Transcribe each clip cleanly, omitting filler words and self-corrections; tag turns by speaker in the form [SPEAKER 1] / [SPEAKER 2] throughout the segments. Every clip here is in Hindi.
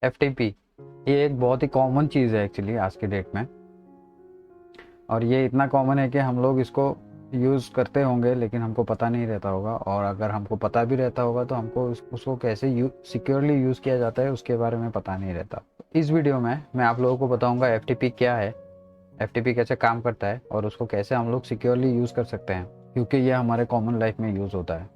[SPEAKER 1] FTP ये एक बहुत ही कॉमन चीज़ है एक्चुअली आज के डेट में, और ये इतना कॉमन है कि हम लोग इसको यूज़ करते होंगे लेकिन हमको पता नहीं रहता होगा, और अगर हमको पता भी रहता होगा तो हमको उसको कैसे सिक्योरली यूज़ किया जाता है उसके बारे में पता नहीं रहता। इस वीडियो में मैं आप लोगों को बताऊंगा FTP क्या है, FTP कैसे काम करता है और उसको कैसे हम लोग सिक्योरली यूज़ कर सकते हैं, क्योंकि ये हमारे कॉमन लाइफ में यूज़ होता है।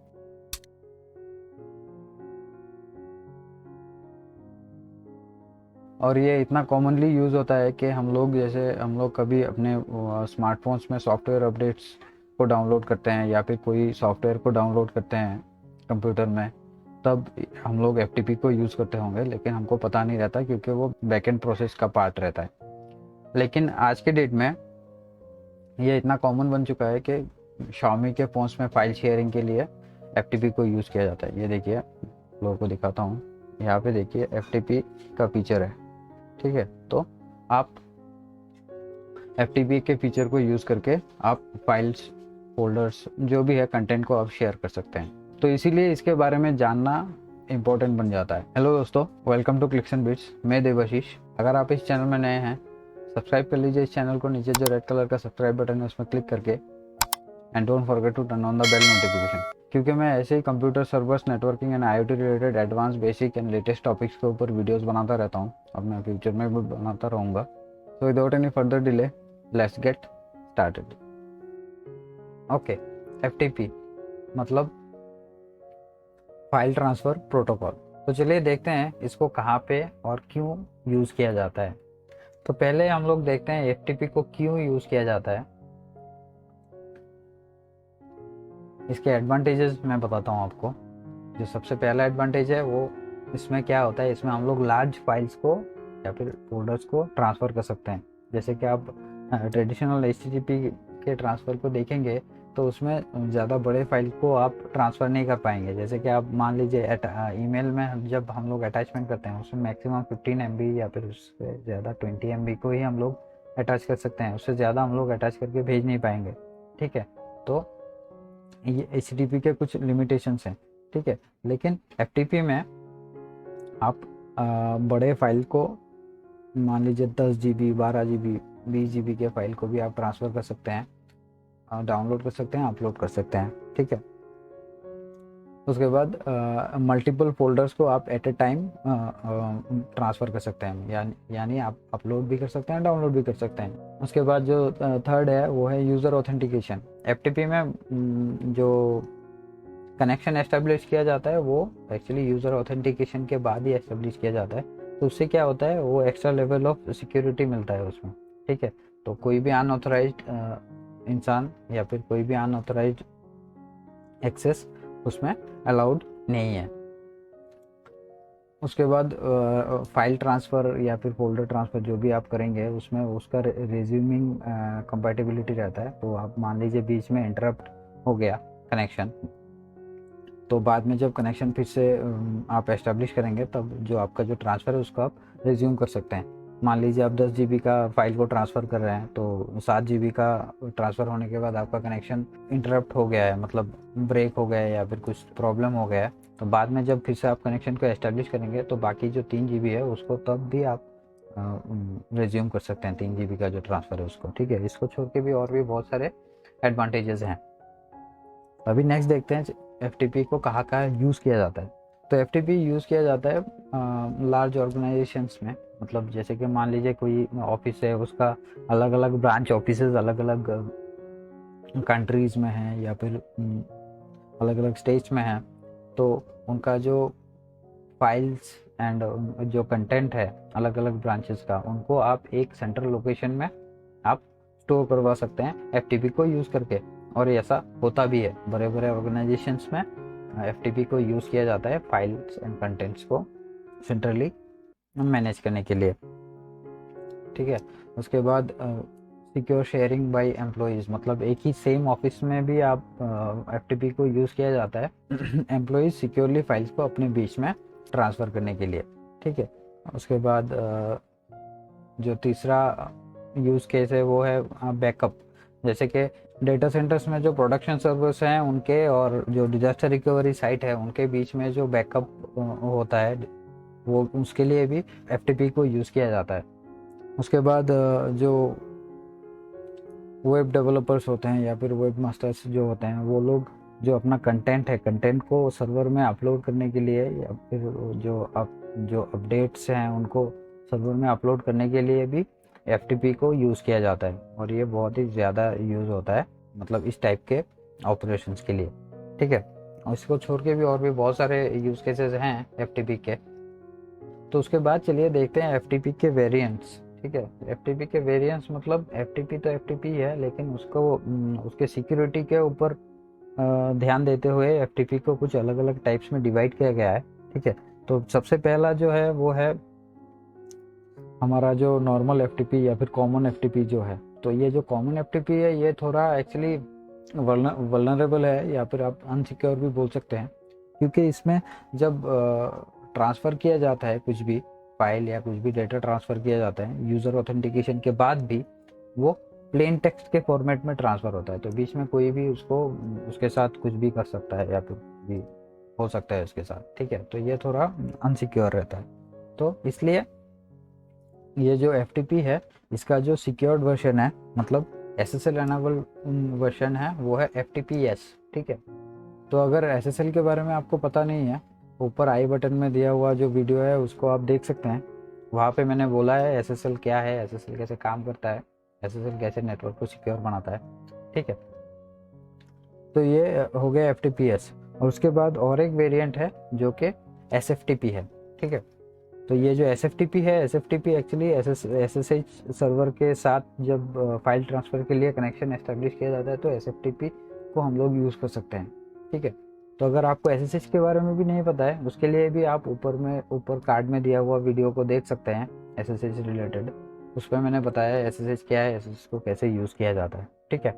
[SPEAKER 1] और ये इतना कॉमनली यूज़ होता है कि हम लोग कभी अपने स्मार्टफोन्स में सॉफ्टवेयर अपडेट्स को डाउनलोड करते हैं या फिर कोई सॉफ्टवेयर को डाउनलोड करते हैं कंप्यूटर में, तब हम लोग FTP को यूज़ करते होंगे लेकिन हमको पता नहीं रहता क्योंकि वो बैकएंड प्रोसेस का पार्ट रहता है। लेकिन आज के डेट में ये इतना कॉमन बन चुका है कि Xiaomi के फ़ोन्स में फाइल शेयरिंग के लिए FTP को यूज़ किया जाता है। ये देखिए, लोगों को दिखाता हूँ, यहाँ पे देखिए FTP का फीचर है। ठीक है, तो आप FTP के फीचर को यूज़ करके आप फाइल्स, फोल्डर्स, जो भी है कंटेंट को आप शेयर कर सकते हैं। तो इसीलिए इसके बारे में जानना इम्पोर्टेंट बन जाता है। हेलो दोस्तों, welcome to clicks and bits. मैं देवाशीष। अगर आप इस चैनल में नए हैं, सब्सक्राइब कर लीजिए इस चैनल को। नीचे जो रेड कलर का सब्सक्राइब बटन है उसमें क्लिक करके, and don't forget to turn on the bell notification, क्योंकि मैं ऐसे ही computer servers, networking and IoT related advance, basic and latest topics के ऊपर वीडियोस बनाता रहता हूँ और मैं फ्यूचर में भी बनाता रहूँगा। So without any further delay, let's get started. Okay, FTP मतलब फाइल ट्रांसफ़र प्रोटोकॉल। तो चलिए देखते हैं इसको कहाँ पे और क्यों यूज़ किया जाता है। तो पहले हम लोग देखते हैं FTP को क्यों यूज़ किया जाता है। इसके एडवांटेजेस मैं बताता हूँ आपको। जो सबसे पहला एडवांटेज है वो, इसमें क्या होता है, इसमें हम लोग लार्ज फाइल्स को या फिर फोल्डर्स को ट्रांसफ़र कर सकते हैं। जैसे कि आप ट्रेडिशनल HTTP के ट्रांसफ़र को देखेंगे तो उसमें ज़्यादा बड़े फाइल को आप ट्रांसफ़र नहीं कर पाएंगे। जैसे कि आप मान लीजिए ईमेल में जब हम लोग अटैचमेंट करते हैं उसमें मैक्सिमम 15 MB या फिर उससे ज़्यादा 20 MB को ही हम लोग अटैच कर सकते हैं। उससे ज़्यादा हम लोग अटैच करके भेज नहीं पाएंगे। ठीक है, तो ये HTTP के कुछ लिमिटेशंस हैं। ठीक है, लेकिन FTP में आप बड़े फाइल को, मान लीजिए 10 GB, 12 GB, 20 GB के फाइल को भी आप ट्रांसफ़र कर सकते हैं, डाउनलोड कर सकते हैं, अपलोड कर सकते हैं। ठीक है, उसके बाद मल्टीपल फोल्डर्स को आप एट ए टाइम ट्रांसफ़र कर सकते हैं, यानी आप अपलोड भी कर सकते हैं, डाउनलोड भी कर सकते हैं। उसके बाद जो थर्ड है वो है यूज़र ऑथेंटिकेशन। FTP में जो कनेक्शन एस्टेब्लिश किया जाता है वो एक्चुअली यूज़र ऑथेंटिकेशन के बाद ही एस्टेब्लिश किया जाता है। तो उससे क्या होता है, वो एक्स्ट्रा लेवल ऑफ सिक्योरिटी मिलता है उसमें। ठीक है, तो कोई भी अनऑथराइज्ड इंसान या फिर कोई भी अनऑथराइज्ड एक्सेस उसमें अलाउड नहीं है। उसके बाद फाइल ट्रांसफ़र या फिर फोल्डर ट्रांसफ़र जो भी आप करेंगे उसमें उसका रेज्यूमिंग कंपैटिबिलिटी रहता है। तो आप मान लीजिए बीच में इंटरप्ट हो गया कनेक्शन, तो बाद में जब कनेक्शन फिर से आप एस्टेब्लिश करेंगे तब जो आपका जो ट्रांसफ़र है उसको आप रिज्यूम कर सकते हैं। मान लीजिए आप 10 GB का फाइल को ट्रांसफ़र कर रहे हैं, तो 7 GB का ट्रांसफ़र होने के बाद आपका कनेक्शन इंटरप्ट हो गया है, मतलब ब्रेक हो गया है या फिर कुछ प्रॉब्लम हो गया है, तो बाद में जब फिर से आप कनेक्शन को एस्टेब्लिश करेंगे तो बाकी जो 3 GB है उसको तब भी आप रिज्यूम कर सकते हैं, 3 GB का जो ट्रांसफ़र है उसको। ठीक है, इसको छोड़ के भी और भी बहुत सारे एडवांटेजेस हैं। अभी नेक्स्ट देखते हैं FTP को कहाँ कहाँ यूज़ किया जाता है। तो FTP यूज़ किया जाता है लार्ज ऑर्गेनाइजेशंस में। मतलब जैसे कि मान लीजिए कोई ऑफिस है, उसका अलग अलग ब्रांच ऑफिसेज अलग अलग कंट्रीज़ में हैं या फिर अलग अलग स्टेट्स में हैं, तो उनका जो फाइल्स एंड जो कंटेंट है अलग अलग ब्रांचेस का, उनको आप एक सेंट्रल लोकेशन में आप स्टोर करवा सकते हैं FTP को यूज़ करके। और ऐसा होता भी है, बड़े बड़े ऑर्गेनाइजेशंस में FTP को यूज़ किया जाता है फाइल्स एंड कंटेंट्स को सेंट्रली मैनेज करने के लिए। ठीक है, उसके बाद सिक्योर शेयरिंग बाय एम्प्लॉयज़, मतलब एक ही सेम ऑफिस में भी आप FTP को यूज़ किया जाता है एम्प्लॉयज़ सिक्योरली फाइल्स को अपने बीच में ट्रांसफ़र करने के लिए। ठीक है, उसके बाद जो तीसरा यूज़ केस है वो है बैकअप। जैसे कि डेटा सेंटर्स में जो प्रोडक्शन सर्वर्स हैं उनके और जो डिज़ास्टर रिकवरी साइट है उनके बीच में जो बैकअप होता है, वो उसके लिए भी FTP को यूज़ किया जाता है। उसके बाद जो वेब डेवलपर्स होते हैं या फिर वेब मास्टर्स जो होते हैं, वो लोग जो अपना कंटेंट है, कंटेंट को सर्वर में अपलोड करने के लिए या फिर जो अपडेट्स हैं उनको सर्वर में अपलोड करने के लिए भी FTP को यूज़ किया जाता है, और ये बहुत ही ज़्यादा यूज़ होता है, मतलब इस टाइप के ऑपरेशंस के लिए। ठीक है, और इसको छोड़ के भी और भी बहुत सारे यूज़ केसेस हैं FTP के। तो उसके बाद चलिए देखते हैं FTP के वेरिएंट्स। ठीक है, FTP के वेरिएंट्स मतलब FTP तो FTP है, लेकिन उसको उसके सिक्योरिटी के ऊपर ध्यान देते हुए FTP को कुछ अलग अलग टाइप्स में डिवाइड किया गया है। ठीक है, तो सबसे पहला जो है वो है हमारा जो नॉर्मल FTP या फिर कॉमन FTP जो है। तो ये जो कॉमन FTP है ये थोड़ा एक्चुअली वल्नरेबल है, या फिर आप अनसिक्योर भी बोल सकते हैं, क्योंकि इसमें जब ट्रांसफ़र किया जाता है कुछ भी फाइल या कुछ भी डेटा ट्रांसफ़र किया जाता है, यूज़र ऑथेंटिकेशन के बाद भी वो प्लेन टेक्स्ट के फॉर्मेट में ट्रांसफ़र होता है। तो बीच में कोई भी उसको उसके साथ कुछ भी कर सकता है या फिर भी हो सकता है उसके साथ। ठीक है, तो ये थोड़ा अनसिक्योर रहता है। तो इसलिए ये जो FTP है इसका जो सिक्योर्ड वर्जन है, मतलब SSL एनेबल वर्जन है, वो है FTPS। ठीक है, तो अगर SSL के बारे में आपको पता नहीं है, ऊपर आई बटन में दिया हुआ जो वीडियो है उसको आप देख सकते हैं। वहाँ पे मैंने बोला है SSL क्या है, SSL कैसे काम करता है, SSL कैसे नेटवर्क को सिक्योर बनाता है। ठीक है, तो ये हो गया FTPS। और उसके बाद और एक वेरिएंट है जो कि SFTP है। ठीक है, तो ये जो SFTP है, SFTP एक्चुअली SSH सर्वर के साथ जब फाइल ट्रांसफ़र के लिए कनेक्शन एस्टेब्लिश किया जाता है तो SFTP को हम लोग यूज़ कर सकते हैं। ठीक है, तो अगर आपको SSH के बारे में भी नहीं पता है, उसके लिए भी आप ऊपर कार्ड में दिया हुआ वीडियो को देख सकते हैं SSH रिलेटेड। उस पर मैंने बताया SSH क्या है, SSH को कैसे यूज़ किया जाता है। ठीक है,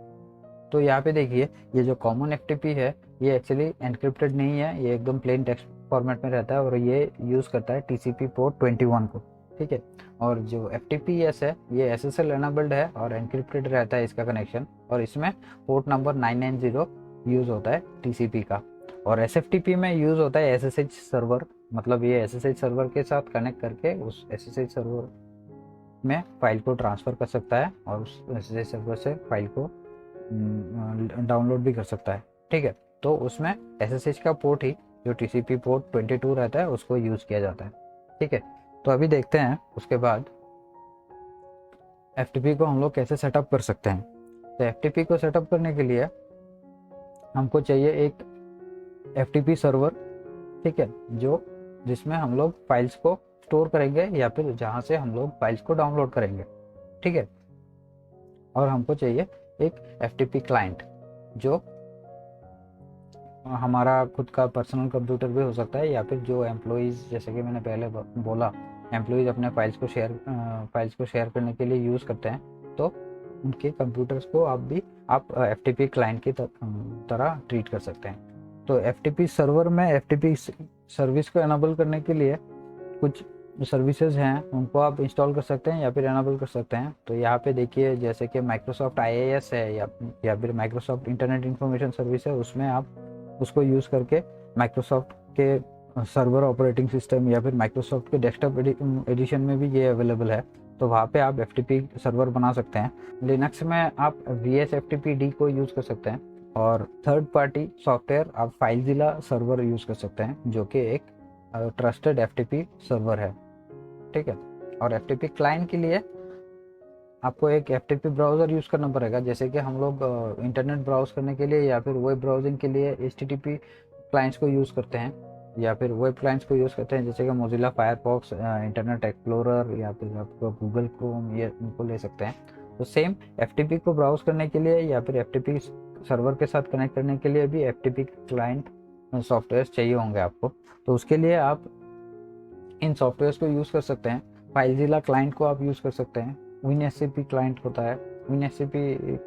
[SPEAKER 1] तो यहाँ पे देखिए ये जो कॉमन FTP है ये एक्चुअली एनक्रिप्टेड नहीं है, ये एकदम प्लेन टेक्स्ट फॉर्मेट में रहता है और ये यूज़ करता है TCP पोर्ट 21 को। ठीक है, और जो FTPS है ये SSL एनेबल्ड है और एनक्रिप्टेड रहता है इसका कनेक्शन, और इसमें पोर्ट नंबर 990 यूज़ होता है TCP का। और SFTP में यूज़ होता है SSH सर्वर, मतलब ये SSH सर्वर के साथ कनेक्ट करके उस SSH सर्वर में फाइल को ट्रांसफ़र कर सकता है और उस SSH सर्वर से फाइल को डाउनलोड भी कर सकता है। ठीक है, तो उसमें SSH का पोर्ट ही जो TCP पोर्ट 22 रहता है उसको यूज़ किया जाता है। ठीक है, तो अभी देखते हैं उसके बाद FTP को हम लोग कैसे सेटअप कर सकते हैं। तो FTP को सेटअप करने के लिए हमको चाहिए एक FTP सर्वर। ठीक है, जिसमें हम लोग फाइल्स को स्टोर करेंगे या फिर जहाँ से हम लोग फाइल्स को डाउनलोड करेंगे। ठीक है, और हमको चाहिए एक FTP क्लाइंट जो हमारा खुद का पर्सनल कंप्यूटर भी हो सकता है, या फिर जो एम्प्लॉइज़, जैसे कि मैंने पहले बोला, एम्प्लॉइज़ अपने फाइल्स को शेयर करने के लिए यूज़ करते हैं, तो उनके कंप्यूटर्स को आप FTP क्लाइंट की तरह ट्रीट कर सकते हैं। तो FTP सर्वर में FTP सर्विस को एनेबल करने के लिए कुछ सर्विसेज हैं, उनको आप इंस्टॉल कर सकते हैं या फिर एनेबल कर सकते हैं। तो यहाँ पे देखिए जैसे कि माइक्रोसॉफ्ट IaaS है या फिर माइक्रोसॉफ्ट इंटरनेट इंफॉर्मेशन सर्विस है, उसमें आप उसको यूज़ करके माइक्रोसॉफ्ट के सर्वर ऑपरेटिंग सिस्टम या फिर माइक्रोसॉफ्ट के डेस्कटॉप एडिशन में भी ये अवेलेबल है, तो वहाँ पे आप FTP सर्वर बना सकते हैं। लिनक्स में आप VSFTPD को यूज़ कर सकते हैं, और थर्ड पार्टी सॉफ्टवेयर आप फाइलज़िला सर्वर यूज़ कर सकते हैं जो कि एक ट्रस्टेड FTP सर्वर है। ठीक है, और FTP क्लाइंट के लिए आपको एक FTP ब्राउज़र यूज़ करना पड़ेगा, जैसे कि हम लोग इंटरनेट ब्राउज़ करने के लिए या फिर वेब ब्राउजिंग के लिए HTTP क्लाइंट्स को यूज़ करते हैं या फिर वेब क्लाइंट्स को यूज़ करते हैं, जैसे कि मोजिला फायरफॉक्स, इंटरनेट एक्सप्लोरर या फिर आपको गूगल क्रोम, ये उनको ले सकते हैं। तो सेम FTP को ब्राउज़ करने के लिए या फिर FTP सर्वर के साथ कनेक्ट करने के लिए भी FTP क्लाइंट सॉफ्टवेयर चाहिए होंगे आपको। तो उसके लिए आप इन सॉफ्टवेयर्स को यूज़ कर सकते हैं। फाइलज़िला क्लाइंट को आप यूज़ कर सकते हैं, WinSCP क्लाइंट होता है, WinSCP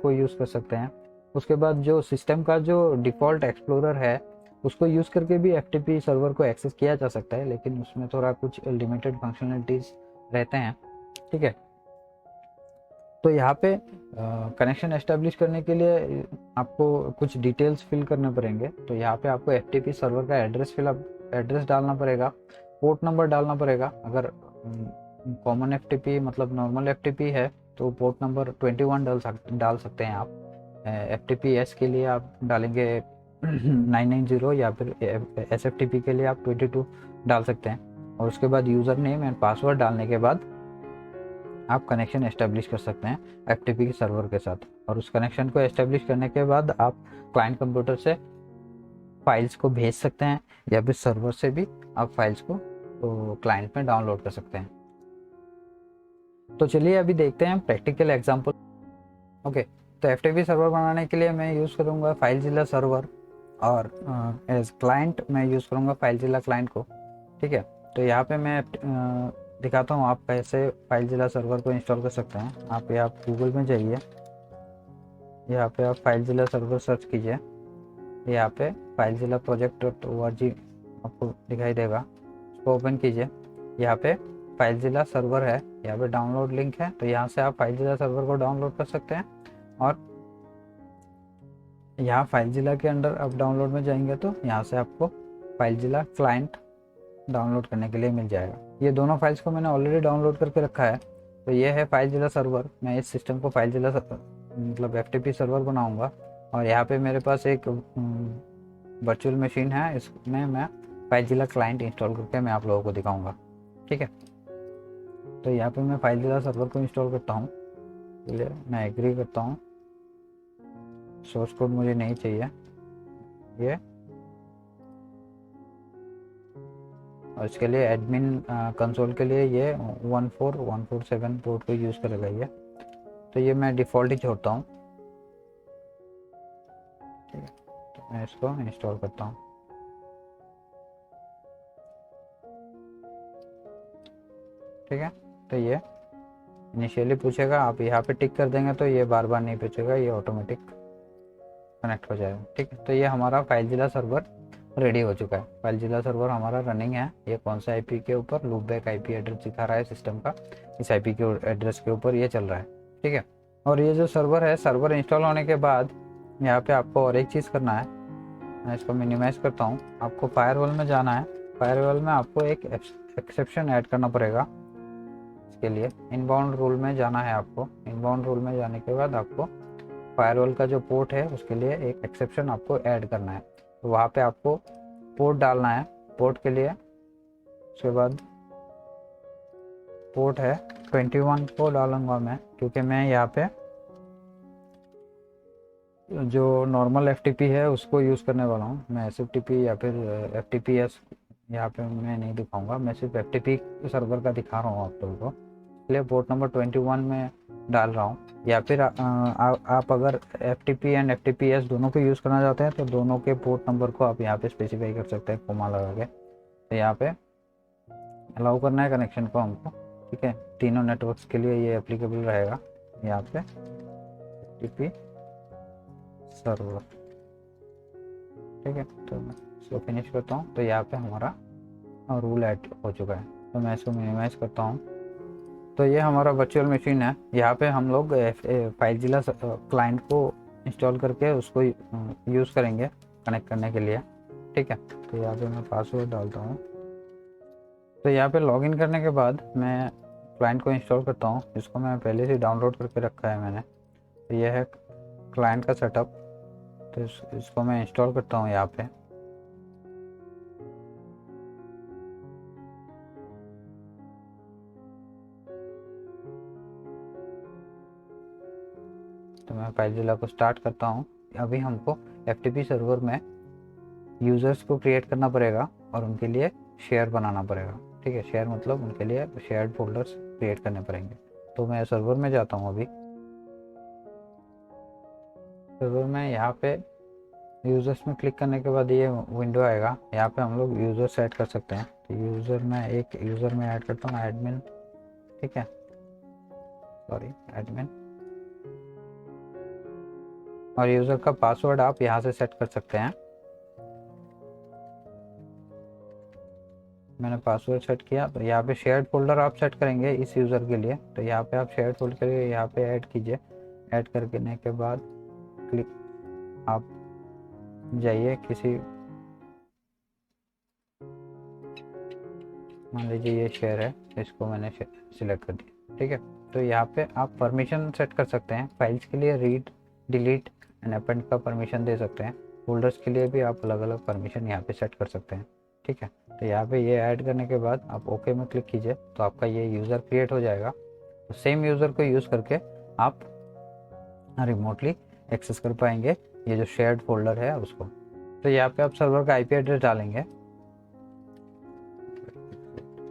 [SPEAKER 1] को यूज़ कर सकते हैं। उसके बाद जो सिस्टम का जो डिफ़ॉल्ट एक्सप्लोरर है उसको यूज़ करके भी FTP सर्वर को एक्सेस किया जा सकता है, लेकिन उसमें थोड़ा कुछ लिमिटेड फंक्शनलिटीज़ रहते हैं। ठीक है, तो यहाँ पे कनेक्शन एस्टेब्लिश करने के लिए आपको कुछ डिटेल्स फिल करने पड़ेंगे। तो यहाँ पे आपको FTP सर्वर का एड्रेस डालना पड़ेगा, पोर्ट नंबर डालना पड़ेगा। अगर कॉमन एफ मतलब नॉर्मल एफ है तो पोर्ट नंबर 21 डाल सकते हैं आप। एफ के लिए आप डालेंगे 990 या फिर एस के लिए आप 22 डाल सकते हैं। और उसके बाद यूज़र नेम एंड पासवर्ड डालने के बाद आप कनेक्शन एस्टेब्लिश कर सकते हैं एफ के सर्वर के साथ। और उस कनेक्शन को एस्टेब्लिश करने के बाद आप क्लाइंट कंप्यूटर से फाइल्स को भेज सकते हैं या फिर सर्वर से भी आप फाइल्स को तो क्लाइंट में डाउनलोड कर सकते हैं। तो चलिए अभी देखते हैं प्रैक्टिकल एग्जांपल। ओके, तो एफ सर्वर बनाने के लिए मैं यूज़ करूँगा फाइलज़िला सर्वर, और एज क्लाइंट मैं यूज़ करूँगा फाइलज़िला क्लाइंट को। ठीक है, तो यहाँ पे मैं दिखाता हूँ आप कैसे फाइलज़िला सर्वर को इंस्टॉल कर सकते हैं। आप गूगल में जाइए, यहाँ पे आप फाइलज़िला सर्वर सर्च कीजिए। यहाँ पे फाइलज़िला project.org आपको दिखाई देगा, उसको ओपन कीजिए। यहाँ पे फाइलज़िला सर्वर है, यहाँ पे डाउनलोड लिंक है, तो यहाँ से आप फाइलज़िला सर्वर को डाउनलोड कर सकते हैं। और यहाँ फाइलज़िला के अंदर आप डाउनलोड में जाएंगे तो यहाँ से आपको फाइलज़िला क्लाइंट डाउनलोड करने के लिए मिल जाएगा। ये दोनों फाइल्स को मैंने ऑलरेडी डाउनलोड करके रखा है। तो ये है फाइलज़िला सर्वर। मैं इस सिस्टम को फाइलज़िला मतलब एफ सर्वर बनाऊँगा। और यहाँ पे मेरे पास एक वर्चुअल मशीन है, इसमें मैं फाइलज़िला क्लाइंट इंस्टॉल करके मैं आप लोगों को दिखाऊंगा। ठीक है, तो यहाँ पे मैं फाइलज़िला सर्वर को इंस्टॉल करता हूँ। चलिए मैं एग्री करता हूँ, सोर्स कोड मुझे नहीं चाहिए ये। और इसके लिए एडमिन कंसोल के लिए ये 14147 पोर्ट को यूज़ करेगा ये, तो ये मैं डिफ़ॉल्ट ही छोड़ता हूँ। ठीक है, तो मैं इसको इंस्टॉल करता हूँ। ठीक है, तो ये इनिशियली पूछेगा, आप यहाँ पे टिक कर देंगे तो ये बार बार नहीं पूछेगा, ये ऑटोमेटिक कनेक्ट हो जाएगा। ठीक है, तो ये हमारा फाइलज़िला सर्वर रेडी हो चुका है। फाइलज़िला सर्वर हमारा रनिंग है। ये कौन सा आईपी के ऊपर, लूपबैक आईपी एड्रेस दिखा रहा है सिस्टम का, इस आईपी के एड्रेस के ऊपर ये चल रहा है। ठीक है, और ये जो सर्वर है, सर्वर इंस्टॉल होने के बाद यहाँ पे आपको और एक चीज़ करना है। मैं इसको मिनिमाइज करता हूँ। आपको फायरवॉल में जाना है। फायरवॉल में आपको एक एक्सेप्शन ऐड करना पड़ेगा। इसके लिए इनबाउंड रूल में जाना है आपको। इनबाउंड रूल में जाने के बाद आपको फायरवॉल का जो पोर्ट है उसके लिए एक एक्सेप्शन आपको ऐड करना है। तो वहाँ पे आपको पोर्ट डालना है। पोर्ट के लिए उसके बाद पोर्ट है 21 को डालूंगा मैं, क्योंकि मैं यहाँ पे जो नॉर्मल एफ है उसको यूज़ करने वाला हूँ। मैं एस या फिर एफ यहाँ पे मैं नहीं दिखाऊंगा, मैं सिर्फ एफ सर्वर का दिखा रहा हूँ आप लोगों को। इसलिए पोर्ट नंबर 21 में डाल रहा हूँ। या फिर आप अगर एफ एंड एफ दोनों को यूज़ करना चाहते हैं तो दोनों के पोर्ट नंबर को आप यहाँ पे स्पेसिफाई कर सकते हैं कोमा लगा के। तो यहाँ पे अलाउ करना है कनेक्शन को हमको। ठीक है, तीनों नेटवर्क्स के लिए ये एप्लीकेबल रहेगा। यहाँ पे एफ सर्वर। ठीक है, तो मैं इसको फिनिश करता हूँ। तो यहाँ पे हमारा रूल ऐड हो चुका है। तो मैं इसको मिनिमाइज करता हूँ। तो ये हमारा वर्चुअल मशीन है। यहाँ पे हम लोग फाइलज़िला क्लाइंट को इंस्टॉल करके उसको यूज़ करेंगे कनेक्ट करने के लिए। ठीक है, तो यहाँ पे मैं पासवर्ड डालता हूँ। तो यहाँ पे लॉगिन करने के बाद मैं क्लाइंट को इंस्टॉल करता हूँ, जिसको मैं पहले से डाउनलोड करके रखा है मैंने। तो ये है क्लाइंट का सेटअप। तो इसको मैं इंस्टॉल करता हूँ यहाँ पे। तो मैं फाइलज़िला को स्टार्ट करता हूँ। अभी हमको एफ सर्वर में यूज़र्स को क्रिएट करना पड़ेगा और उनके लिए शेयर बनाना पड़ेगा। ठीक है, शेयर मतलब उनके लिए शेयर्ड फोल्डर्स क्रिएट करने पड़ेंगे। तो मैं सर्वर में जाता हूँ। अभी सर्वर में यहाँ पे यूज़र्स में क्लिक करने के बाद ये विंडो आएगा। यहाँ पे हम लोग यूज़र सेट कर सकते हैं। तो यूज़र में एक यूज़र में ऐड करता हूँ, एडमिन। ठीक है, सॉरी एडमिन। और यूज़र का पासवर्ड आप यहाँ से सेट कर सकते हैं। मैंने पासवर्ड सेट किया। तो यहाँ पे शेयर्ड फोल्डर आप सेट करेंगे इस यूज़र के लिए। तो यहाँ पे आप शेयर्ड फोल्डर के लिए यहाँ पे ऐड कीजिए। ऐड करने के बाद क्लिक आप जाइए किसी मान लीजिए ये शेयर है, इसको मैंने सिलेक्ट कर दिया, ठीक है। तो यहाँ पे आप परमिशन सेट कर सकते हैं। फाइल्स के लिए रीड, डिलीट एंड अपेंड का परमिशन दे सकते हैं। फोल्डर्स के लिए भी आप अलग अलग परमिशन यहाँ पे सेट कर सकते हैं, ठीक है। तो यहाँ पे ये ऐड करने के बाद आप ओके में क्लिक कीजिए तो आपका ये यूज़र क्रिएट हो जाएगा। तो सेम यूज़र को यूज़ करके आप रिमोटली एक्सेस कर पाएंगे ये जो शेयर्ड फोल्डर है उसको। तो यहाँ पे आप सर्वर का आईपी एड्रेस डालेंगे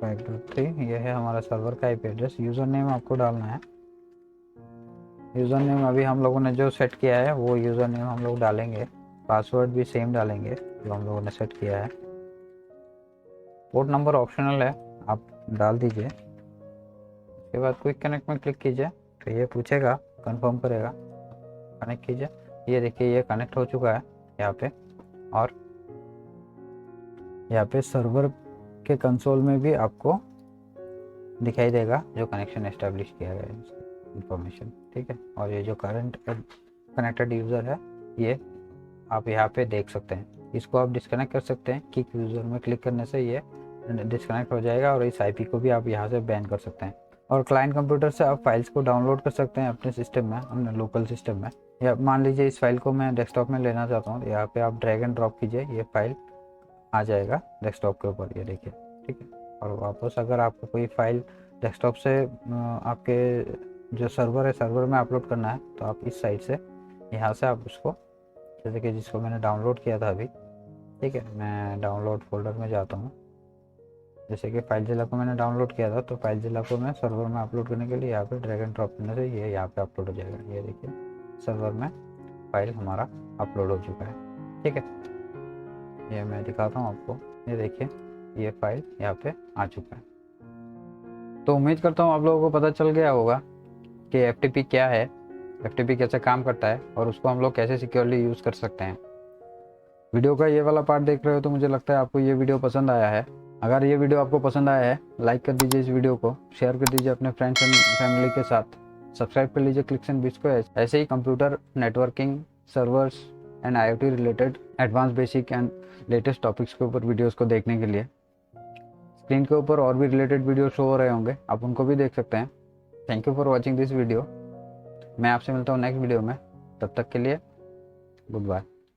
[SPEAKER 1] 5.3, ये है हमारा सर्वर का आईपी एड्रेस। यूज़र नेम आपको डालना है। यूज़र नेम अभी हम लोगों ने जो सेट किया है वो यूज़र नेम हम लोग डालेंगे। पासवर्ड भी सेम डालेंगे जो हम लोगों ने सेट किया है। पोर्ट नंबर ऑप्शनल है, आप डाल दीजिए। उसके बाद क्विक कनेक्ट में क्लिक कीजिए तो ये पूछेगा, कंफर्म करेगा, कनेक्ट कीजिए। ये देखिए ये कनेक्ट हो चुका है यहाँ पे। और यहाँ पे सर्वर के कंसोल में भी आपको दिखाई देगा जो कनेक्शन एस्टेब्लिश किया गया है इंफॉर्मेशन, ठीक है। और ये जो करंट कनेक्टेड यूज़र है ये आप यहाँ पे देख सकते हैं। इसको आप डिस्कनेक्ट कर सकते हैं। किक यूज़र में क्लिक करने से ये डिस्कनेक्ट हो जाएगा और इस आईपी को भी आप यहाँ से बैन कर सकते हैं। और क्लाइंट कंप्यूटर से आप फाइल्स को डाउनलोड कर सकते हैं अपने सिस्टम में, अपने लोकल सिस्टम में। या मान लीजिए इस फाइल को मैं डेस्कटॉप में लेना चाहता हूँ, यहाँ पे आप ड्रैग एंड ड्रॉप कीजिए, ये फाइल आ जाएगा डेस्कटॉप के ऊपर, ये देखिए, ठीक है। और वापस अगर आपको कोई फाइल डेस्कटॉप से आपके जो सर्वर है सर्वर में अपलोड करना है तो आप इस साइड से यहाँ से आप उसको, जैसे कि जिसको मैंने डाउनलोड किया था अभी, ठीक है, मैं डाउनलोड फोल्डर में जाता हूँ। जैसे कि फाइलजिला को मैंने डाउनलोड किया था तो फाइलजिला को मैं सर्वर में अपलोड करने के लिए यहाँ पे ड्रैग एंड ड्रॉप करने से ये यहाँ पे अपलोड हो जाएगा। ये देखिए सर्वर में फाइल हमारा अपलोड हो चुका है, ठीक है। ये मैं दिखाता हूँ आपको, ये देखिए ये फाइल यहाँ पे आ चुका है। तो उम्मीद करता हूँ आप लोगों को पता चल गया होगा कि एफटीपी क्या है, एफटीपी कैसे काम करता है और उसको हम लोग कैसे सिक्योरली यूज़ कर सकते हैं। वीडियो का ये वाला पार्ट देख रहे हो तो मुझे लगता है आपको ये वीडियो पसंद आया है। अगर ये वीडियो आपको पसंद आया है लाइक कर दीजिए इस वीडियो को, शेयर कर दीजिए अपने फ्रेंड्स एंड फैमिली के साथ, सब्सक्राइब कर लीजिए क्लिक्स एंड बिट्स को। ऐसे ही computer, networking, servers and IoT related advance basic and latest topics के ऊपर वीडियोस को देखने के लिए स्क्रीन के ऊपर और भी रिलेटेड वीडियो शो हो रहे होंगे, आप उनको भी देख सकते हैं। Thank you for watching this video. मैं आपसे मिलता हूँ नेक्स्ट वीडियो में, तब तक के लिए गुड बाय।